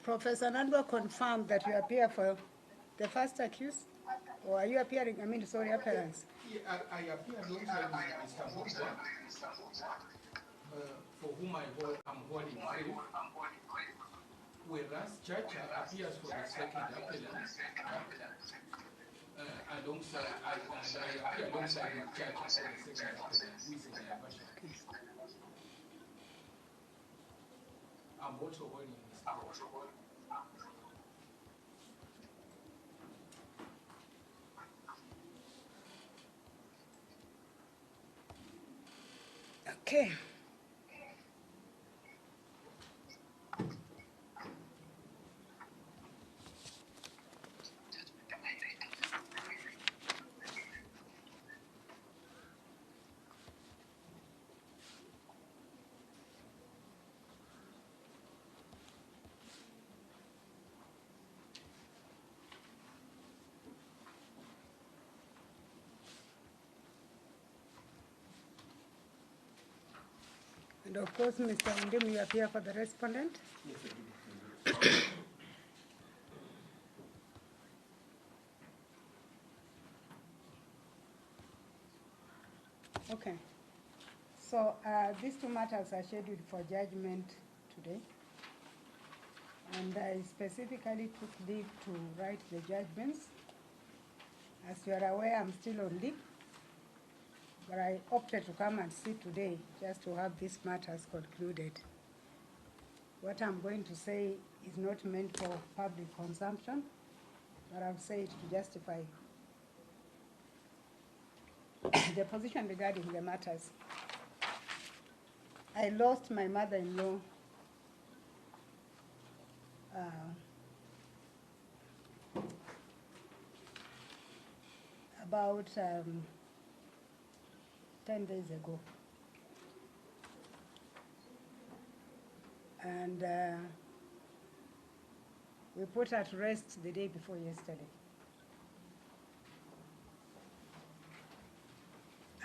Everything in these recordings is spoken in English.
Professor Nandwa confirmed that you appear for the first accused? Or are you appearing, appearance? Yeah, I appear alongside Mr. Mugwa, for whom I'm holding brief, whereas Chacha appears for the second appearance, alongside, I appear alongside Chacha for the second appearance, who is a diversion case. I'm also holding Mr. Okay. And of course, Mr. Undim, you appear for the respondent? Yes, I do. Okay. So these two matters are scheduled for judgment today. And I specifically took leave to write the judgments. As you are aware, I'm still on leave. But I opted to come and sit today just to have these matters concluded. What I'm going to say is not meant for public consumption, but I'll say it to justify the position regarding the matters. I lost my mother-in-law about 10 days ago. And we put her to rest the day before yesterday.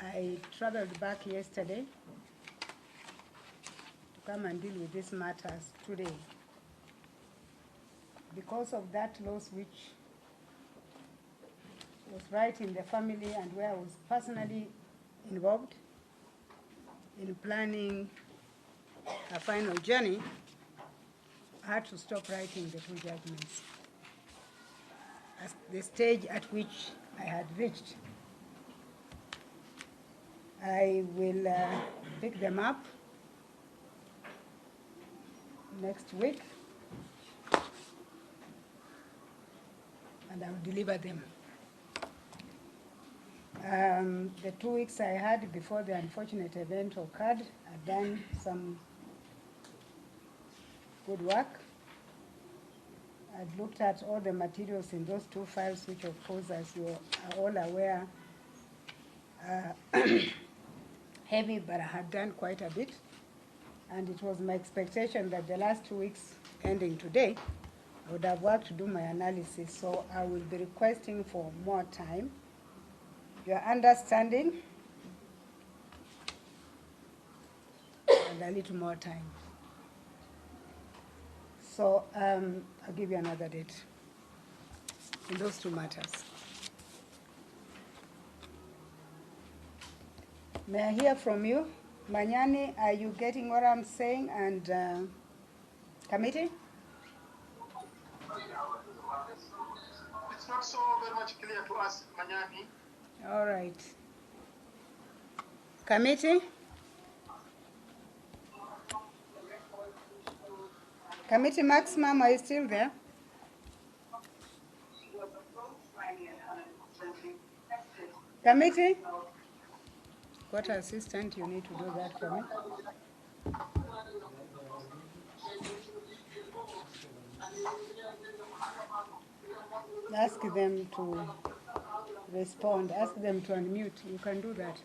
I traveled back yesterday to come and deal with these matters today. Because of that loss, which was right in the family and where I was personally involved in planning a final journey, I had to stop writing the two judgments. At the stage at which I had reached, I will pick them up next week and I will deliver them. The 2 weeks I had before the unfortunate event occurred, I'd done some good work. I'd looked at all the materials in those two files, which of course, as you are all aware, heavy, but I had done quite a bit. And it was my expectation that the last 2 weeks ending today, I would have worked to do my analysis. So I will be requesting for more time. Your understanding and a little more time. So I'll give you another date in those two matters. May I hear from you? Manyani, are you getting what I'm saying? And committee? It's not so very much clear to us, Manyani. All right. Committee? Committee Maximum, are you still there? Committee? What assistant, you need to do that for me? Ask them to respond. Ask them to unmute. You can do that.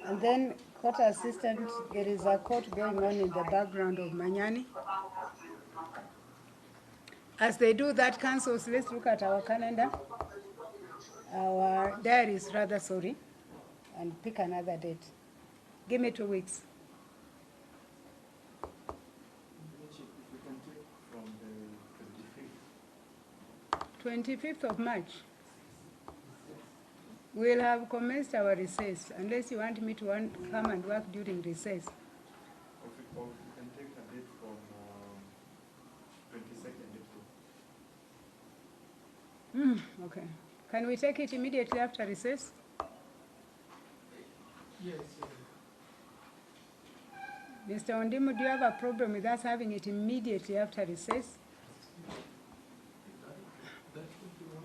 And then, court assistant, there is a court going on in the background of Manyani. As they do that, councils, let's look at our calendar. Our diary is rather sorry, and pick another date. Give me 2 weeks. 25th of March. We'll have commenced our recess, unless you want me to come and work during recess. Or we can take a date from 22nd April. Okay. Can we take it immediately after recess? Yes. Mr. Ondimu, do you have a problem with us having it immediately after recess? That would be one.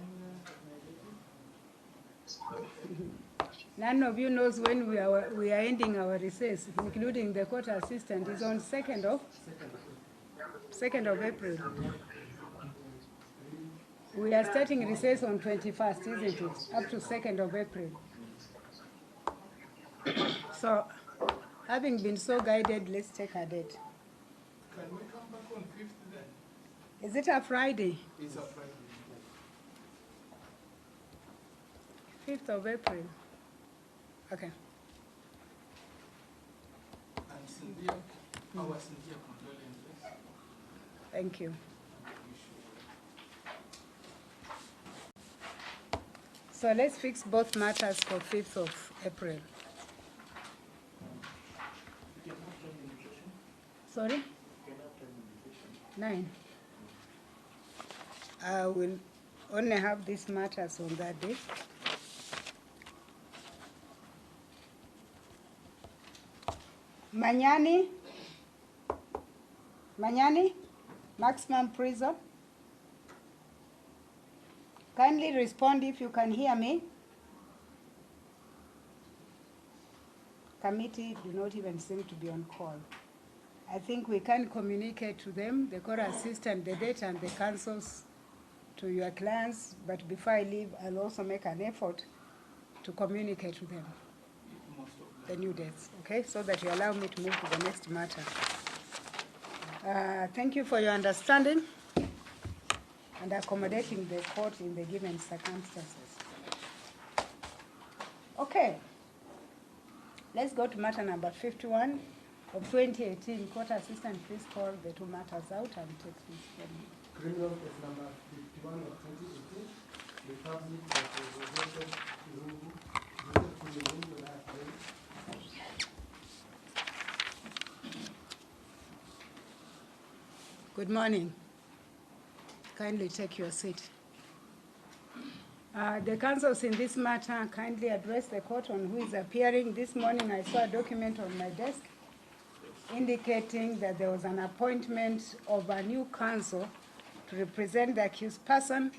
None of you knows when we are ending our recess, including the court assistant. It's on 2nd of April. We are starting recess on 21st, isn't it? Up to 2nd of April. So, having been so guided, let's take a date. Can we come back on 5th then? Is it a Friday? It's a Friday. 5th of April. Okay. And Cynthia, our Cynthia condolences. Thank you. So let's fix both matters for 5th of April. Sorry? 9. I will only have these matters on that day. Manyani, maximum prison. Kindly respond if you can hear me. Committee do not even seem to be on call. I think we can communicate to them, the court assistant, the date and the counsels to your clients, but before I leave, I'll also make an effort to communicate to them the new dates, okay? So that you allow me to move to the next matter. Thank you for your understanding and accommodating the court in the given circumstances. Okay, let's go to matter number 51 of 2018. Court assistant, please call the two matters out and take this from me. Criminal case number 51 of 2018, the public representation Irungu, Good morning. Kindly take your seat. The counsels in this matter kindly address the court on who is appearing. This morning I saw a document on my desk indicating that there was an appointment of a new counsel to represent the accused person,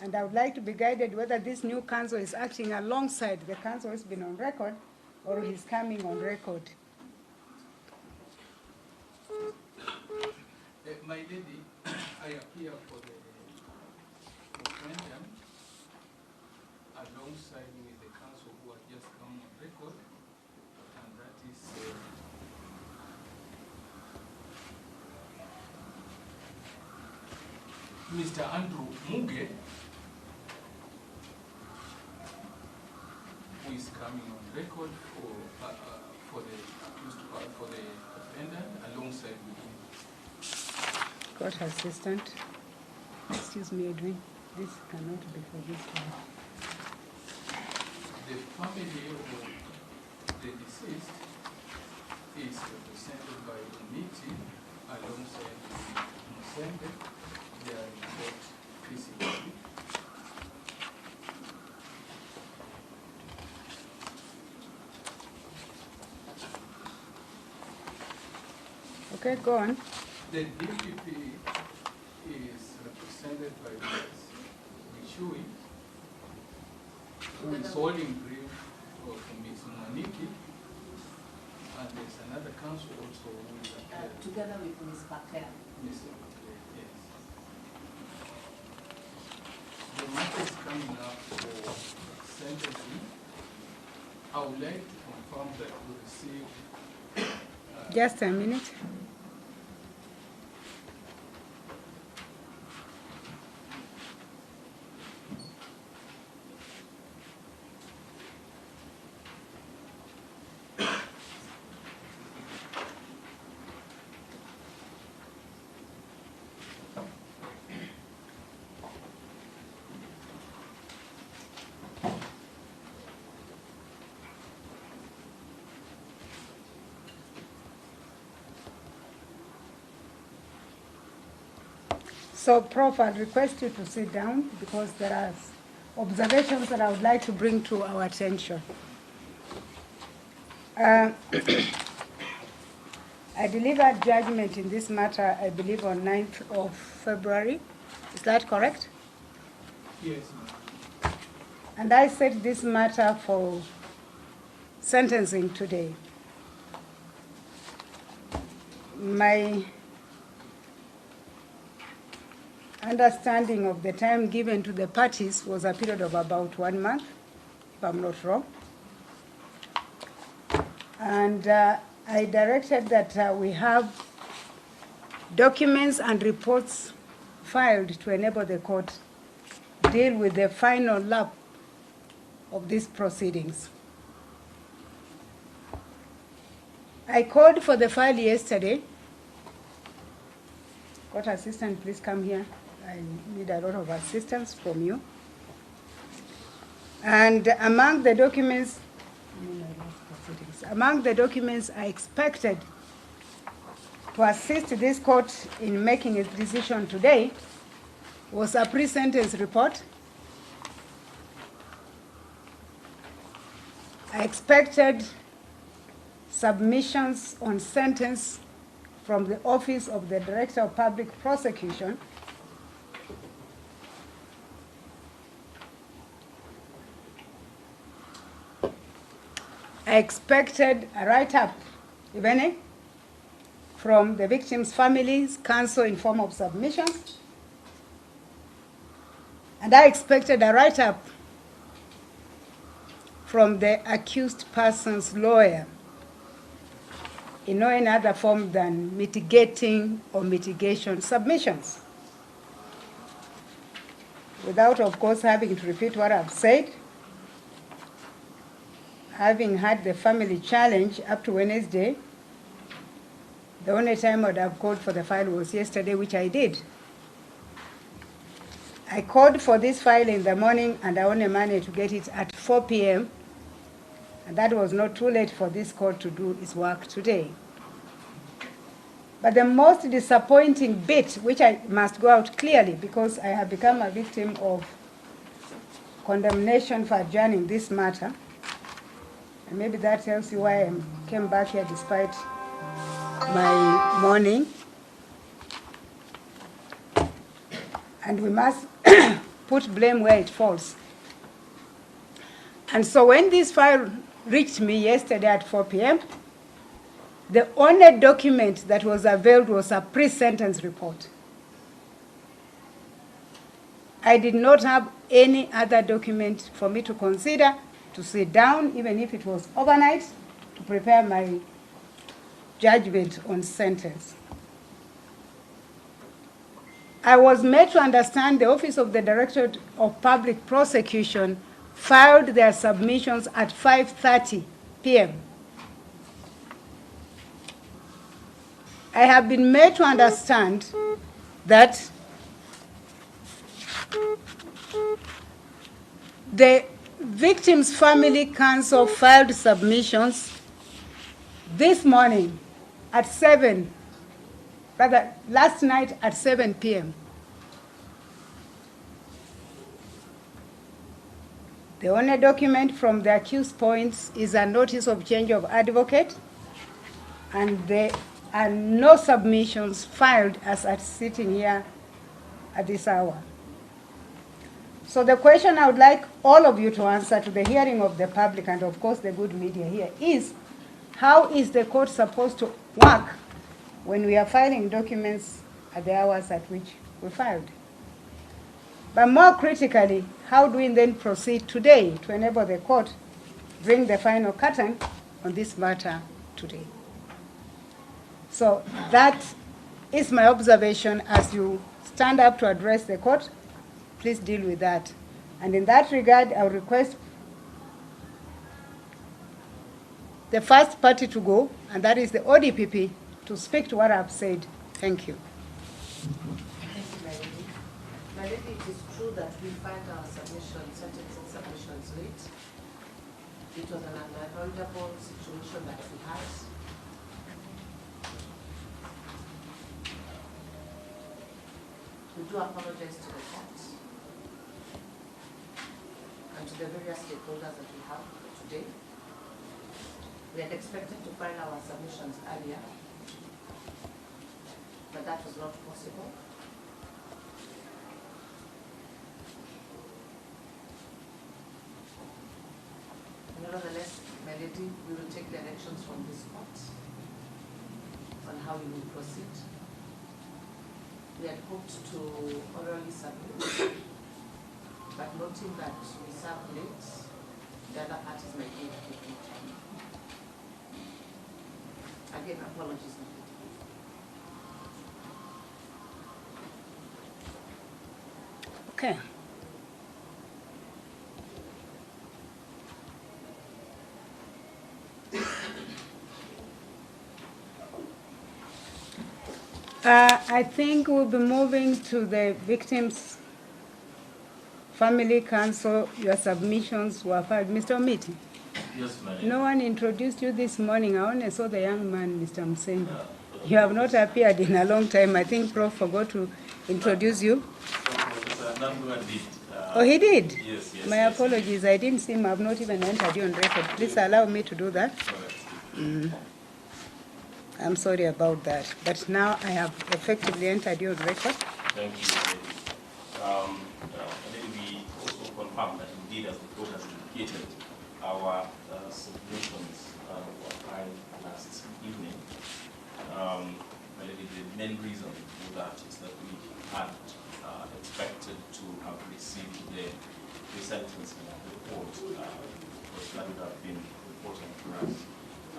and I would like to be guided whether this new counsel is acting alongside the counsel who's been on record or he's coming on record. My lady, I appear for the referendum alongside with the counsel who had just come on record, and that is Mr. Andrew Muge, who is coming on record for the accused, for the defendant alongside with him. Court assistant. Excuse me, Edwin. This cannot be for this one. The family of the deceased is represented by a committee alongside Musende. They are in court physically. Okay, go on. The DPP is represented by Jowie, who is holding brief of Ms. Moniki, and there's another counsel also who is together with Ms. Patel. Mr. Patel, yes. The matter is coming up for sentencing. I would like to confirm that we received Just a minute. So, Prof, I'd request you to sit down because there are observations that I would like to bring to our attention. I delivered judgment in this matter, I believe, on 9th of February. Is that correct? Yes, And I set this matter for sentencing today. My understanding of the time given to the parties was a period of about 1 month, if I'm not wrong. And I directed that we have documents and reports filed to enable the court deal with the final lap of these proceedings. I called for the file yesterday. Court assistant, please come here. I need a lot of assistance from you. And among the documents I expected to assist this court in making its decision today was a pre-sentence report. I expected submissions on sentence from the Office of the Director of Public Prosecution. I expected a write-up, if any, from the victims' families, counsel in form of submissions. And I expected a write-up from the accused person's lawyer in no any other form than mitigating or mitigation submissions. Without, of course, having to repeat what I've said, having had the family challenge up to Wednesday, the only time I'd have called for the file was yesterday, which I did. I called for this file in the morning and I only managed to get it at 4 p.m. And that was not too late for this court to do its work today. But the most disappointing bit, which I must go out clearly because I have become a victim of condemnation for adjourning this matter, and maybe that tells you why I came back here despite my mourning. And we must put blame where it falls. And so when this file reached me yesterday at 4 p.m., the only document that was availed was a pre-sentence report. I did not have any other document for me to consider, to sit down, even if it was overnight, to prepare my judgment on sentence. I was made to understand the Office of the Director of Public Prosecution filed their submissions at 5:30 p.m. I have been made to understand that the victim's family counsel filed submissions this morning at 7, rather last night at 7 p.m. The only document from the accused points is a notice of change of advocate, and there are no submissions filed as at sitting here at this hour. So the question I would like all of you to answer to the hearing of the public and of course the good media here is, how is the court supposed to work when we are filing documents at the hours at which we filed? But more critically, how do we then proceed today to enable the court bring the final curtain on this matter today? So that is my observation as you stand up to address the court. Please deal with that. And in that regard, I will request the first party to go, and that is the ODPP, to speak to what I've said. Thank you. Thank you, my lady. My lady, it is true that we filed our sentencing submissions late. It was an unavoidable situation that we had. We do apologize to the court and to the various stakeholders that we have today. We had expected to file our submissions earlier, but that was not possible. Nevertheless, my lady, we will take directions from this court on how we will proceed. We had hoped to orally submit, but noting that we served late, the other parties might need to take time. Again, apologies. Okay. I think we'll be moving to the victims' family council. Your submissions were filed. Mr. Omiti? Yes, ma'am. No one introduced you this morning. I only saw the young man, Mr. Msengi. You have not appeared in a long time. I think Prof forgot to introduce you. Oh, he did? Yes, yes. My apologies. I didn't see him. I've not even entered you on record. Please allow me to do that. I'm sorry about that. But now I have effectively entered you on record. Thank you. And then we also confirm that indeed, as the court has indicated, our submissions were filed last evening. The main reason for that is that we had expected to have received the sentencing report, because that would have been important for us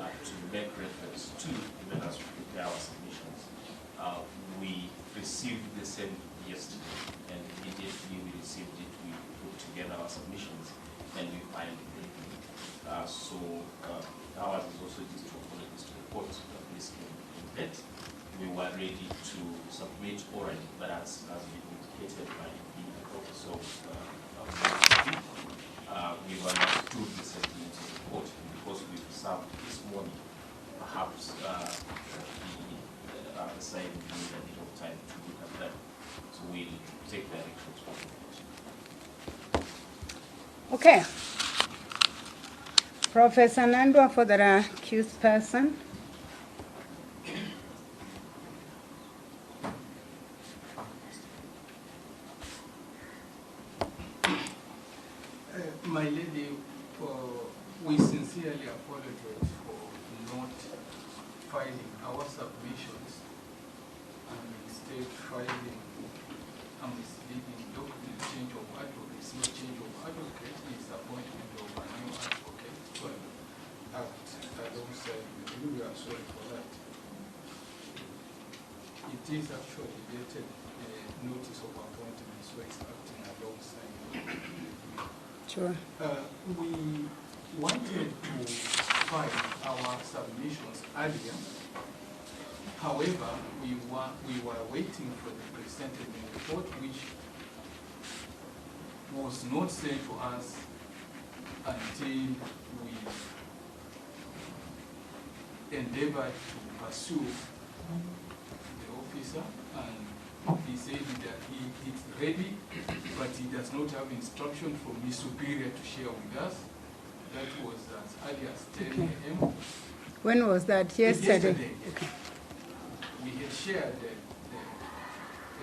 to make reference to even as we prepare our submissions. We received the same yesterday, and immediately we received it, we put together our submissions, and we filed it. So ours is also just to apologize to the court that this came in late. We were ready to submit orally, but as been indicated by the officer of we were not to the sentiments of the court because we served this morning. Perhaps the other side will need a bit of time to look at that. So we'll take directions from the court. Okay. Professor Nandwa for the accused person. My lady, we sincerely apologize for not filing our submissions and instead filing a misleading document, change of advocate. It's not change of advocate, it's appointment of a new advocate to act alongside with you. We are sorry for that. It is actually dated notice of appointment, so it's acting alongside. Sure. We wanted to file our submissions earlier. However, we were waiting for the pre-sentencing report, which was not sent to us until we endeavored to pursue the officer, and he said that it's ready, but he does not have instruction from his superior to share with us. That was as early as 10 a.m. When was that? Yesterday? Okay. We had shared the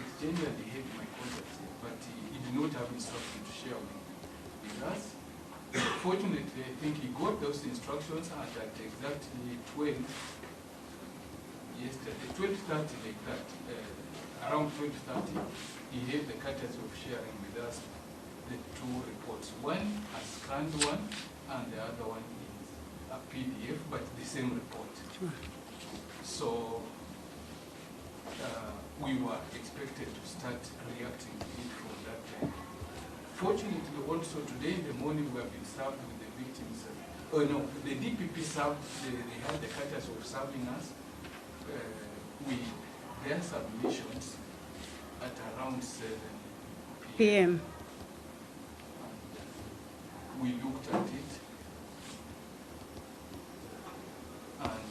exchange and he had my contact, but he did not have instruction to share with us. Fortunately, I think he got those instructions at exactly 12 yesterday, 12:30 like that. Around 12:30, he had the courtesy of sharing with us the two reports. One, a scanned one, and the other one is a PDF, but the same report. Sure. So we were expected to start reacting to it from that time. Fortunately, also today in the morning, we have been served with the victims. The DPP served, they had the courtesy of serving us with their submissions at around 7 p.m. We looked at it, and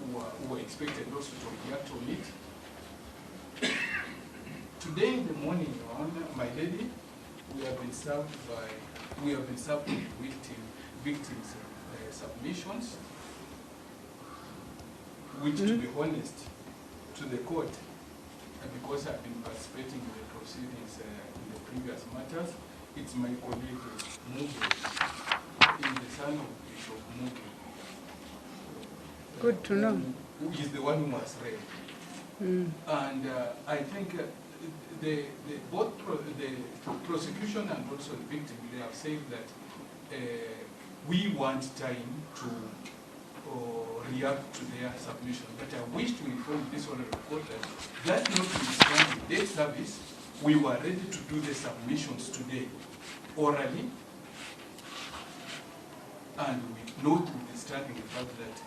we were expected also to react on it. today in the morning, Your Honor, my lady, we have been served with victims' submissions, which, to be honest, to the court, because I've been participating in the proceedings in the previous matters, it's my colleague Mugi, the son of Bishop Mugi. Good to know. Who is the one who was read. And I think both the prosecution and also the victim, they have said that we want time to react to their submission. But I wish to inform this honorable court that notwithstanding debt service, we were ready to do the submissions today orally, and notwithstanding the fact that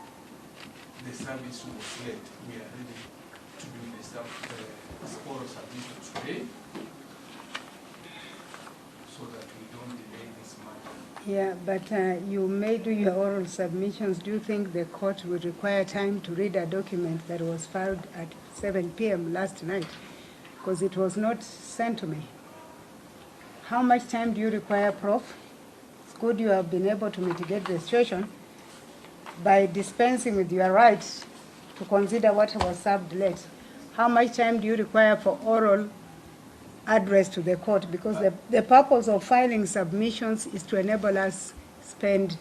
the service was late, we are ready to do the oral submission today so that we don't delay this matter. Yeah, but you may do your oral submissions. Do you think the court would require time to read a document that was filed at 7 p.m. last night? Because it was not sent to me. How much time do you require, Prof? It's good you have been able to mitigate the situation by dispensing with your right to consider what was served late. How much time do you require for oral address to the court? Because the purpose of filing submissions is to enable us spend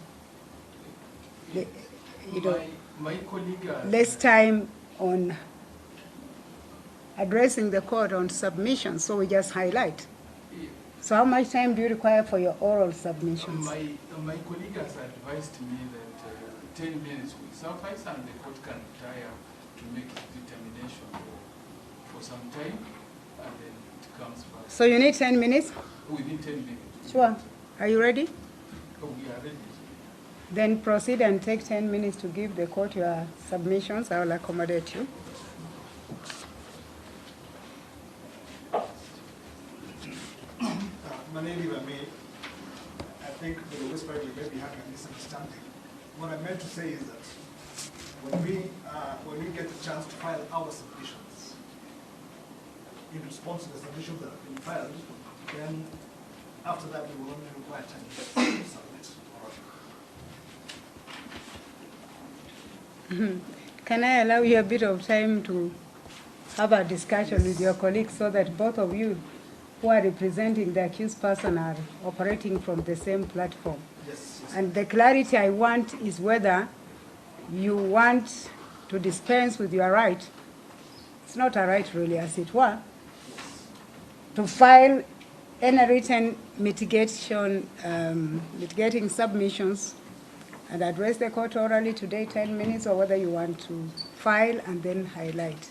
my colleague less time on addressing the court on submissions, so we just highlight. So how much time do you require for your oral submissions? My colleague has advised me that 10 minutes will suffice and the court can retire to make its determination for some time, and then it comes back. So you need 10 minutes? Within 10 minutes. Sure. Are you ready? Oh, we are ready. Then proceed and take 10 minutes to give the court your submissions. I will accommodate you. My name, if I may, I think for the whisper we may be having a misunderstanding. What I meant to say is that when we get the chance to file our submissions in response to the submissions that have been filed, then after that we will only require 10 minutes to submit. Can I allow you a bit of time to have a discussion with your colleagues so that both of you who are representing the accused person are operating from the same platform? Yes. And the clarity I want is whether you want to dispense with your right, it's not a right really as it were, to file any written mitigating submissions and address the court orally today, 10 minutes, or whether you want to file and then highlight.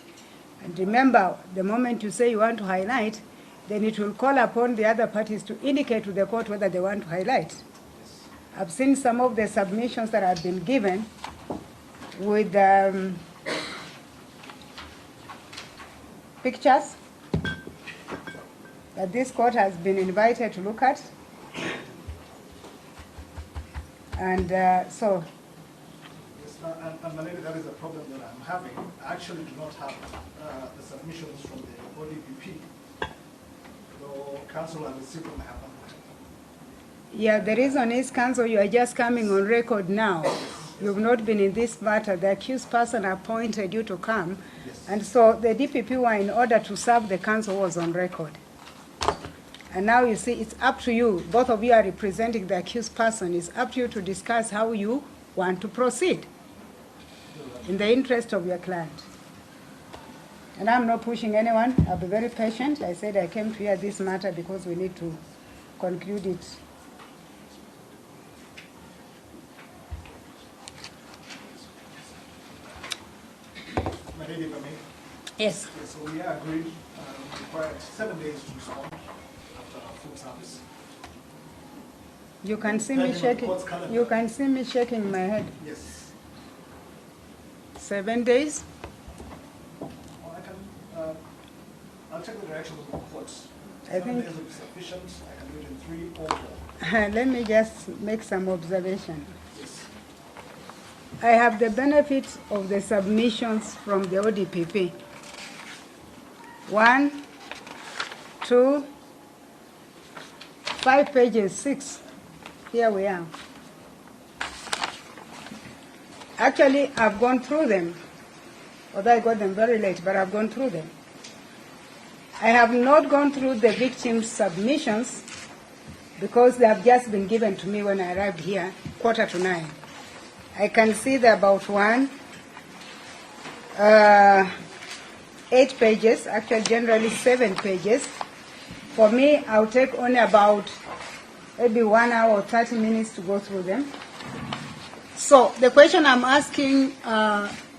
And remember, the moment you say you want to highlight, then it will call upon the other parties to indicate to the court whether they want to highlight. I've seen some of the submissions that have been given with pictures that this court has been invited to look at. And so... Yes, and Malene, that is a problem that I'm having. I actually do not have the submissions from the ODPP. Council has received them. Yeah, the reason is, Council, you are just coming on record now. You've not been in this matter. The accused person appointed you to come. Yes. And so the DPP were in order to serve the Council was on record. And now you see, it's up to you. Both of you are representing the accused person. It's up to you to discuss how you want to proceed in the interest of your client. And I'm not pushing anyone. I'll be very patient. I said I came to hear this matter because we need to conclude it. Madam, if I may. Yes. So we are agreed. We required 7 days to respond after our full service. You can see me shaking. You can see me shaking my head. Yes. 7 days. I'll check the direction of the courts. I think 7 days will be sufficient. I can do it in 3 or 4. let me just make some observation. Yes. I have the benefit of the submissions from the ODPP. One, 2, 5 pages, 6. Here we are. Actually, I've gone through them, although I got them very late, but I've gone through them. I have not gone through the victims' submissions because they have just been given to me when I arrived here, 8:45. I can see they're about 8 pages, actually generally 7 pages. For me, I'll take only about maybe 1 hour or 30 minutes to go through them. So the question I'm asking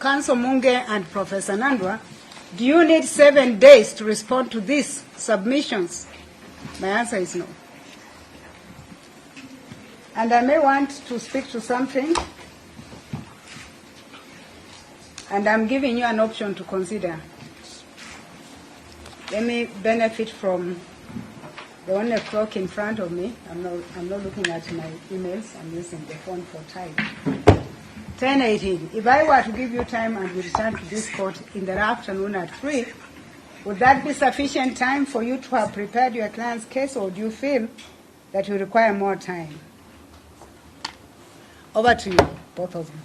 Council Munge and Professor Nandwa, do you need 7 days to respond to these submissions? My answer is no. And I may want to speak to something, and I'm giving you an option to consider. Let me benefit from the only clock in front of me. I'm not looking at my emails. I'm using the phone for time. 10:18. If I were to give you time and we return to this court in the afternoon at 3, would that be sufficient time for you to have prepared your client's case, or do you feel that you require more time? Over to you, both of you.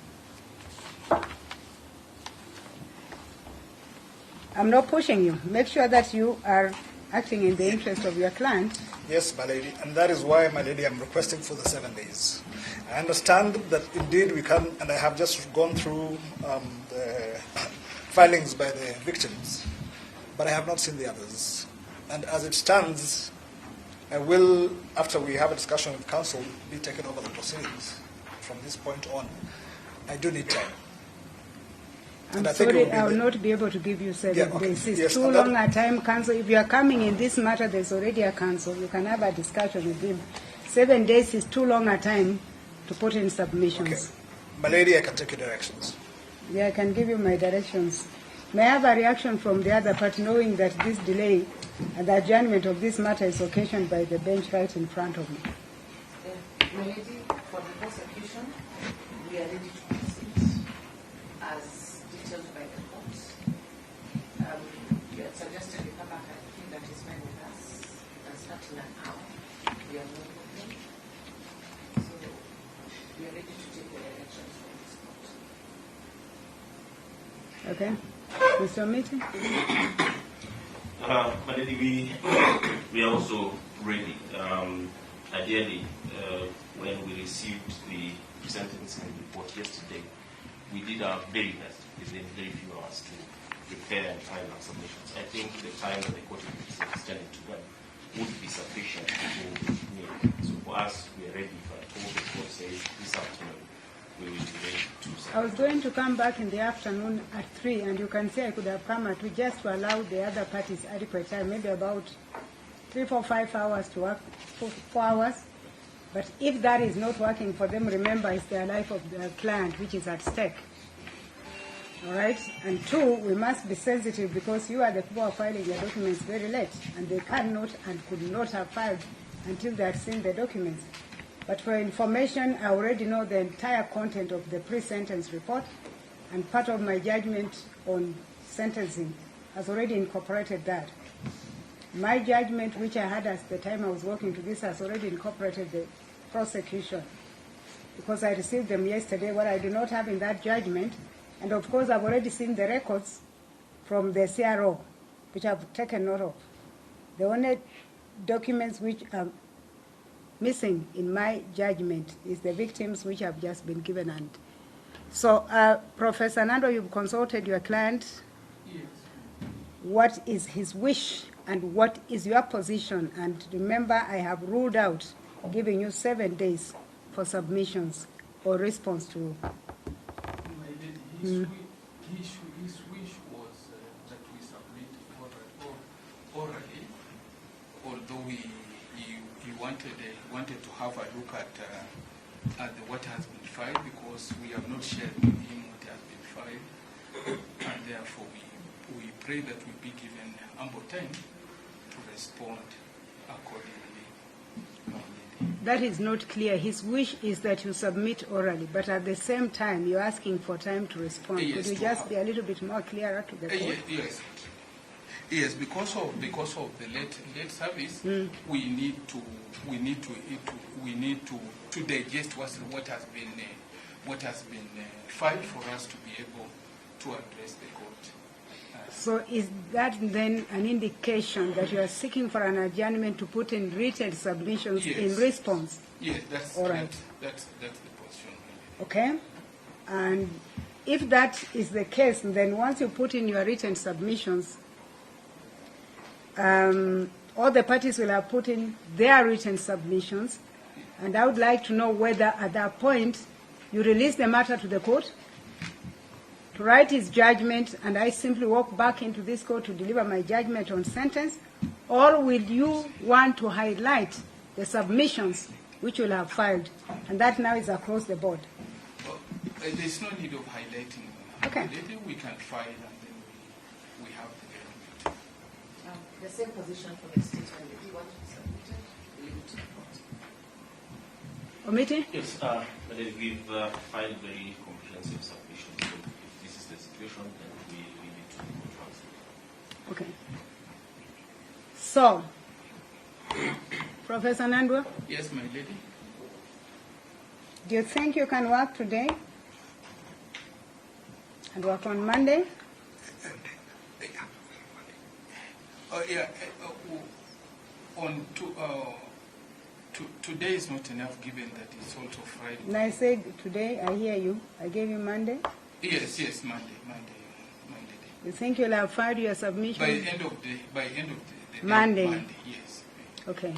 I'm not pushing you. Make sure that you are acting in the interest of your client. Yes, my lady, and that is why, my lady, I'm requesting for the 7 days. I understand that indeed we can, and I have just gone through the filings by the victims, but I have not seen the others. And as it stands, I will, after we have a discussion with counsel, be taking over the proceedings from this point on. I do need time. I'm sorry, I will not be able to give you 7 days. It's too long a time, counsel. If you are coming in this matter, there's already a counsel. You can have a discussion with him. 7 days is too long a time to put in submissions. Okay. My lady, I can take your directions. Yeah, I can give you my directions. May I have a reaction from the other party, knowing that this delay and the adjournment of this matter is occasioned by the bench right in front of me? My lady, for the prosecution, we are ready to proceed as detailed by the court. You had suggested we come back at 3, that is fine with us. We can start in an hour. We are not working. So we are ready to take the elections from this court. Okay. Mr. Meeting? My lady, we are also ready. Ideally, when we received the sentencing report yesterday, we did our very best within very few hours to prepare and file our submissions. I think the time that the court is extended to them would be sufficient to make. So for us, we are ready. But all the court says this afternoon, we will be ready to submit. I was going to come back in the afternoon at 3, and you can see I could have come at 2 just to allow the other parties adequate time, maybe about 3, 4, 5 hours to work, 4 hours. But if that is not working for them, remember it's their life of their client which is at stake. All right? And 2, we must be sensitive because you are the people who are filing your documents very late, and they cannot and could not have filed until they had seen the documents. But for information, I already know the entire content of the pre-sentence report, and part of my judgment on sentencing has already incorporated that. My judgment, which I had at the time I was working to this, has already incorporated the prosecution because I received them yesterday. What I do not have in that judgment, and of course I've already seen the records from the CRO, which I've taken note of. The only documents which are missing in my judgment is the victims which have just been given. And so, Professor Nando, you've consulted your client. Yes. What is his wish and what is your position? And remember, I have ruled out giving you 7 days for submissions or response to. His wish was that we submit orally, although he wanted to have a look at what has been filed, because we have not shared with him what has been filed, and therefore we pray that we be given ample time to respond accordingly. That is not clear. His wish is that you submit orally, but at the same time, you're asking for time to respond. Yes, could you just be a little bit more clearer to the court? Yes. Yes, because of the late service, we need to digest what has been filed for us to be able to address the court. So is that then an indication that you are seeking for an adjournment to put in written submissions in response? Yes, that's all right. That's the position. Okay, and if that is the case, then once you put in your written submissions, all the parties will have put in their written submissions, and I would like to know whether at that point you release the matter to the court to write its judgment, and I simply walk back into this court to deliver my judgment on sentence, or will you want to highlight the submissions which will have filed, and that now is across the board? There's no need of highlighting. Okay. We can file and then we have the judgment. The same position for the state, and if you want to submit it, leave it to the court. Omiti? Yes, but we've filed very comprehensive submissions. So if this is the situation, then we leave it to the court. Okay. So, Professor Nandwa, Yes, my lady. do you think you can work today and work on Monday? Today is not enough, given that it's also Friday. And I said today, I hear you. I gave you Monday. Yes, Monday. You think you'll have filed your submission? By end of the Monday. Monday, yes. Okay.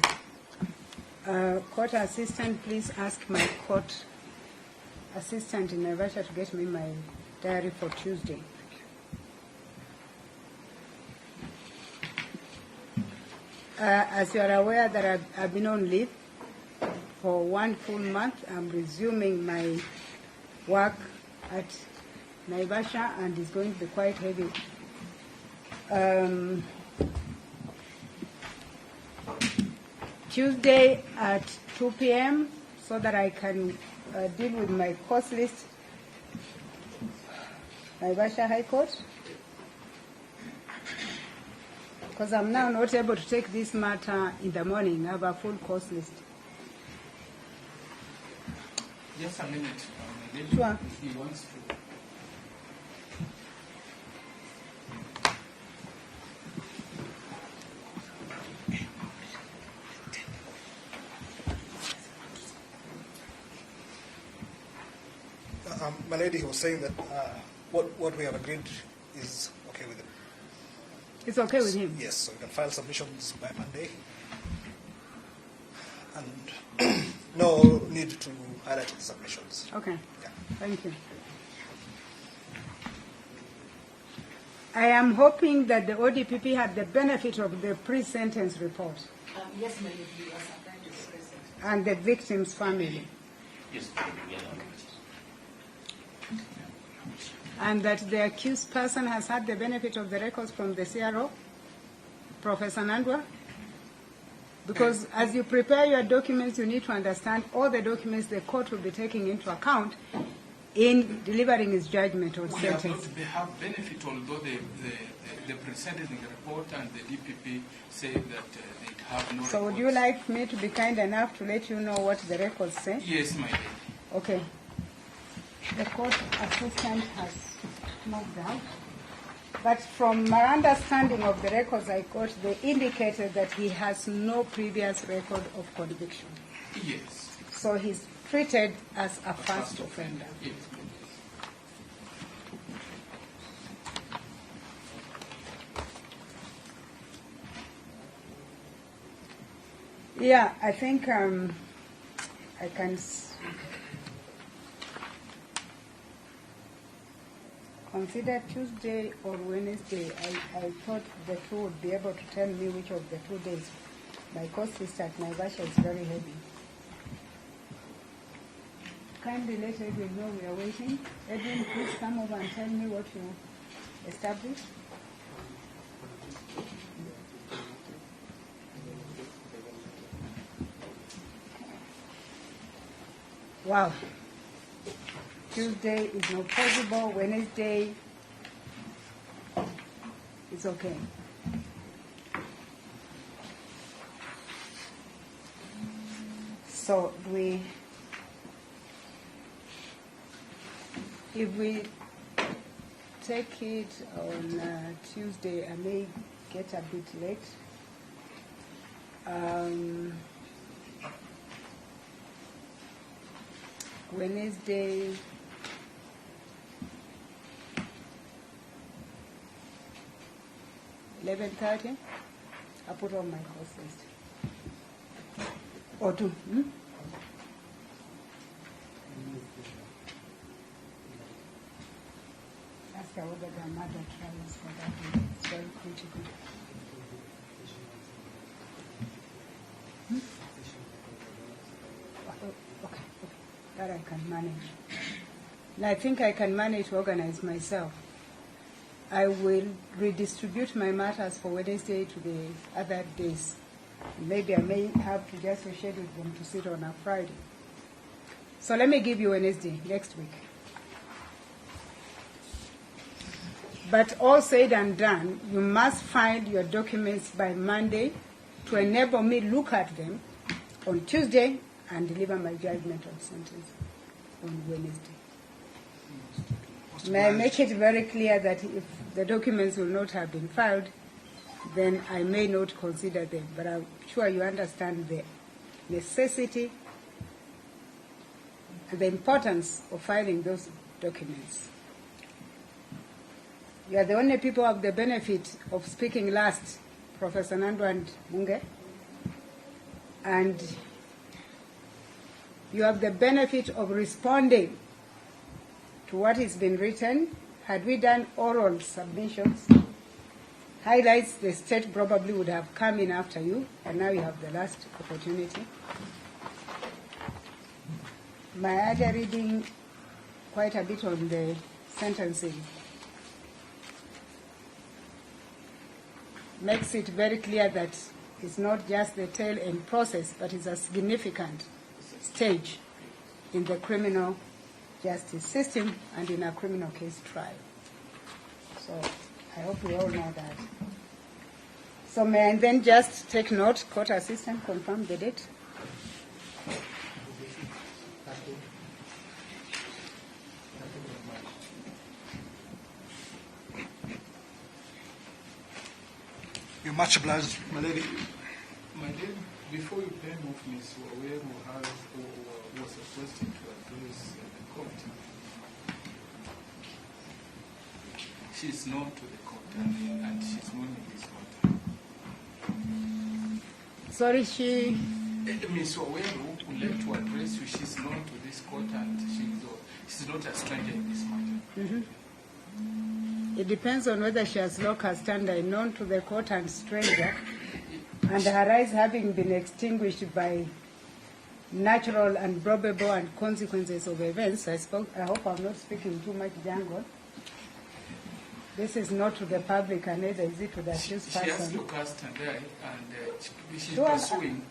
Court assistant, please ask my court assistant in Naivasha to get me my diary for Tuesday. As you are aware that I've been on leave for 1 full month. I'm resuming my work at Naivasha, and it's going to be quite heavy. Tuesday at 2 p.m. so that I can deal with my course list, Naivasha High Court, because I'm now not able to take this matter in the morning. I have a full course list. Just a minute. Sure. If he wants to. My lady was saying that what we have agreed is okay with him. It's okay with him? Yes, so we can file submissions by Monday. And no need to highlight the submissions. Okay. Yeah. Thank you. I am hoping that the ODPP had the benefit of the pre-sentence report. Yes, my lady, you are supplied to the present. And the victim's family. Yes, we are on it. And that the accused person has had the benefit of the records from the CRO, Professor Nandwa? Because as you prepare your documents, you need to understand all the documents the court will be taking into account in delivering its judgment on sentence. They have benefit, although the pre-sentencing report and the DPP say that they have no So records. would you like me to be kind enough to let you know what the records say? Yes, my lady. Okay. The court assistant has moved out. But from my understanding of the records I got, they indicated that he has no previous record of conviction. Yes. So he's treated as a first offender. Yes. Yeah, I think I can consider Tuesday or Wednesday. I thought the two would be able to tell me which of the 2 days. My course list at Naivasha is very heavy. Kindly let Edwin know we are waiting. Edwin, please come over and tell me what you established. Wow. Tuesday is not possible. Wednesday is okay. So if we take it on Tuesday, I may get a bit late. Wednesday, $11:30. I put on my course list. Or two. Ask her whether there are mother trials for that day. It's very critical. Okay. That I can manage. And I think I can manage to organize myself. I will redistribute my matters for Wednesday to the other days. Maybe I may have to just reschedule them to sit on a Friday. So let me give you Wednesday next week. But all said and done, you must find your documents by Monday to enable me look at them on Tuesday and deliver my judgment on sentence on Wednesday. May I make it very clear that if the documents will not have been filed, then I may not consider them. But I'm sure you understand the necessity and the importance of filing those documents. You are the only people who have the benefit of speaking last, Professor Nando and Munge, and you have the benefit of responding to what has been written. Had we done oral submissions, highlights, the state probably would have come in after you, and now you have the last opportunity. My other reading quite a bit on the sentencing makes it very clear that it's not just the tail end process, but it's a significant stage in the criminal justice system and in a criminal case trial. So I hope we all know that. So may I then just take note, court assistant, confirm the date? You're much obliged, my lady. My lady, before you pen off Ms. Jowie, who was requesting to address the court, she's known to the court and she's known in this matter. Sorry, she... Ms. Jowie would like to address you. She's known to this court and she's not a stranger in this matter. Mm-hmm. It depends on whether she has locus standi, known to the court and stranger, and her eyes having been extinguished by natural and probable and consequences of events. I hope I'm not speaking too much jargon. This is not to the public, and neither is it to the accused person. She has locus standi and she's Sure. pursuing.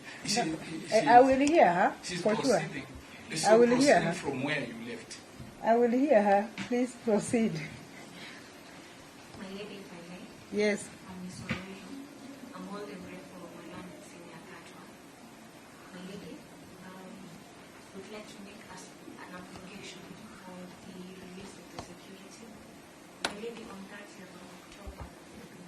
I will hear her, She's for sure. proceeding. She's I will hear proceeding her. from where you left. I will hear her. Please proceed. My lady, if I may. Yes. I'm Ms. Jowie. I'm holding break for my land senior Katwa. My lady, would like to make us an application for the release of the security. My lady, on 30th of October.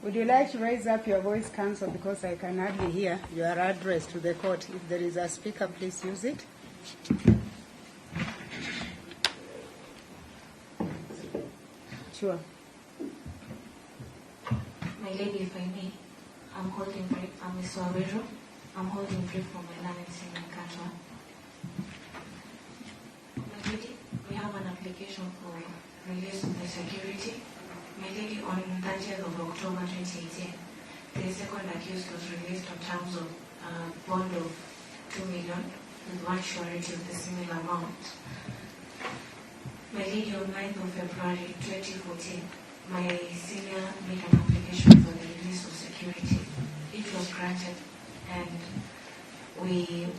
Would you like to raise up your voice, counsel, because I can hardly hear your address to the court. If there is a speaker, please use it. Sure. My lady, if I may, I'm holding break. I'm Ms. Jowie. I'm holding break for my land senior Katwa. My lady, we have an application for release of the security. My lady, on 30th of October 2018, the second accused was released on terms of bond of 2 million with one surety of the similar amount. My lady, on 9th of February 2014, my senior made an application for the release of security. It was granted, and we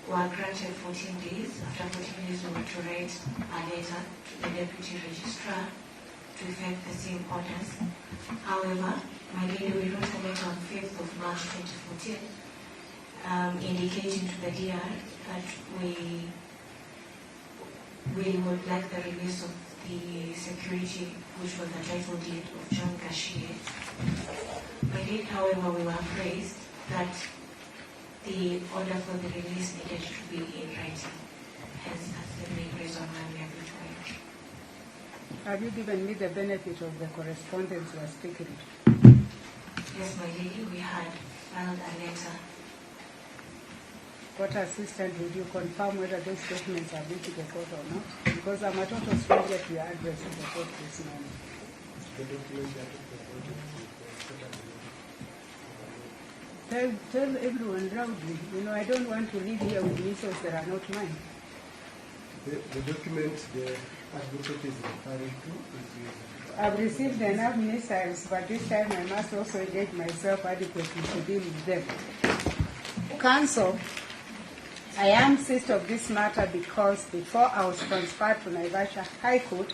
were granted 14 days. After 14 days, we were to write a letter to the deputy registrar to effect the same orders. However, my lady, we wrote a letter on 5th of March 2014 indicating to the DR that we would like the release of the security, which was the title deed of John Gashie. By it, however, we were praised that the order for the release needed to be in writing. Hence, that's the main reason why we are required. Have you given me the benefit of the correspondence you are speaking? Yes, my lady, we had filed a letter. Court assistant, would you confirm whether those documents are due to the court or not? Because I'm a total stranger to your address in the court this morning. The document that is the Tell everyone loudly, I don't want to leave here with missiles that are not mine. The document the advocate is referring to is I've received enough missiles, but this time I must also engage myself adequately to deal with them. Counsel, I am seized of this matter because before I was transferred to Naivasha High Court,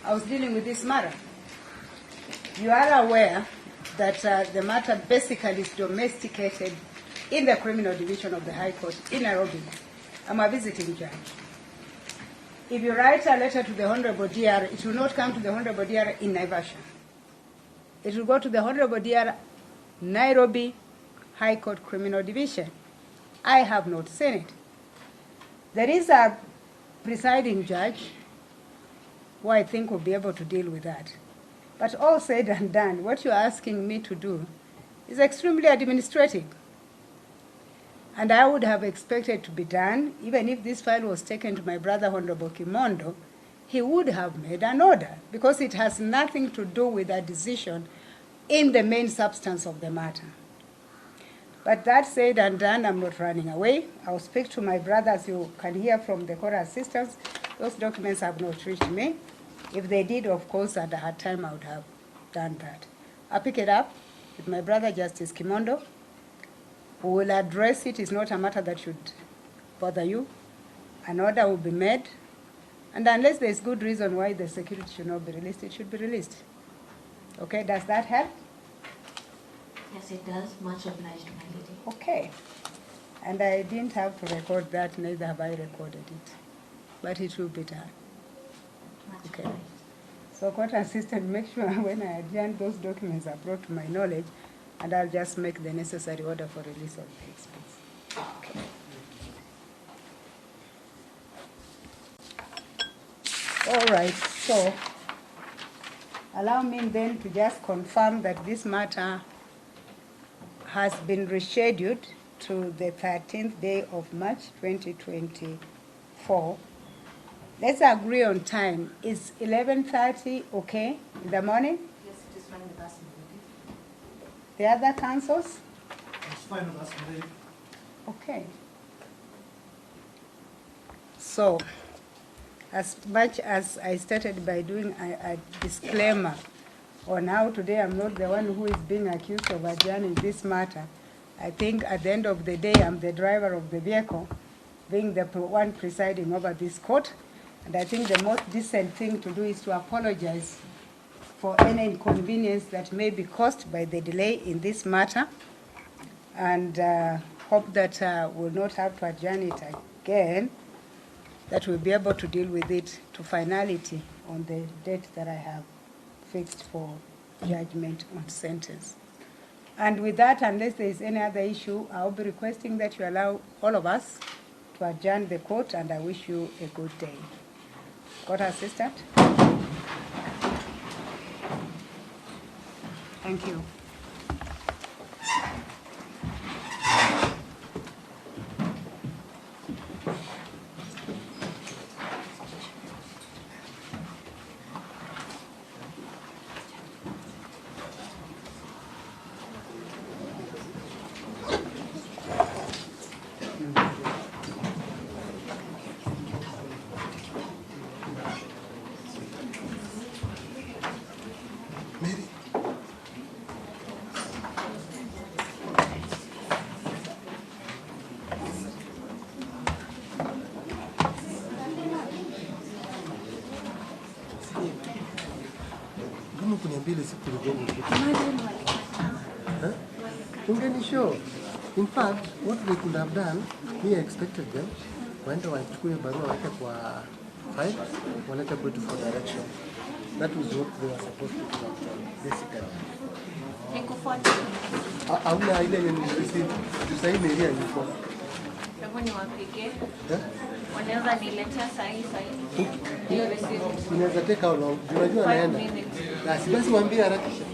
I was dealing with this matter. You are aware that the matter basically is domesticated in the criminal division of the High Court in Nairobi. I'm a visiting judge. If you write a letter to the Honorable DR, it will not come to the Honorable DR in Naivasha. It will go to the Honorable DR, Nairobi High Court Criminal Division. I have not seen it. There is a presiding judge who I think will be able to deal with that. But all said and done, what you're asking me to do is extremely administrative. And I would have expected to be done, even if this file was taken to my brother, Honorable Kimondo, he would have made an order, because it has nothing to do with a decision in the main substance of the matter. But that said and done, I'm not running away. I'll speak to my brother, as you can hear from the court assistants. Those documents have not reached me. If they did, of course, at that time, I would have done that. I'll pick it up with my brother, Justice Kimondo, who will address it. It's not a matter that should bother you. An order will be made. And unless there's good reason why the security should not be released, it should be released. Okay, does that help? Yes, it does. Much obliged, my lady. Okay. And I didn't have to record that, neither have I recorded it. But it will be done. Much Okay. obliged. So court assistant, make sure when I adjourn, those documents are brought to my knowledge, and I'll just make the necessary order for release of the expense. Okay. All right, so allow me then to just confirm that this matter has been rescheduled to the 13th day of March 2024. Let's agree on time. Is 11:30 okay in the morning? Yes, it is fine with us, my lady. The other councils? It's fine with us, my lady. Okay. So, as much as I started by doing a disclaimer on how today I'm not the one who is being accused of adjourning this matter, I think at the end of the day I'm the driver of the vehicle, being the one presiding over this court. And I think the most decent thing to do is to apologize for any inconvenience that may be caused by the delay in this matter, and hope that we'll not have to adjourn it again, that we'll be able to deal with it to finality on the date that I have fixed for judgment on sentence. And with that, unless there is any other issue, I'll be requesting that you allow all of us to adjourn the court, and I wish you a good day. Court assistant? Thank you. kuniambia ile siku ulikuwa umekuja. Ungeni show. In fact, what they could have done, me I expected them, waende wachukue barua waweke kwa file, walete kwetu for direction. That was what they were supposed to do basically. Nikufuate. Hauna ile yenye receipt, tusaini ile yuko. Hebu niwapigie. Wanaweza niletea sahi. Hiyo receipt. Inaweza take how long? Unajua anaenda. Basi waambie harakisha.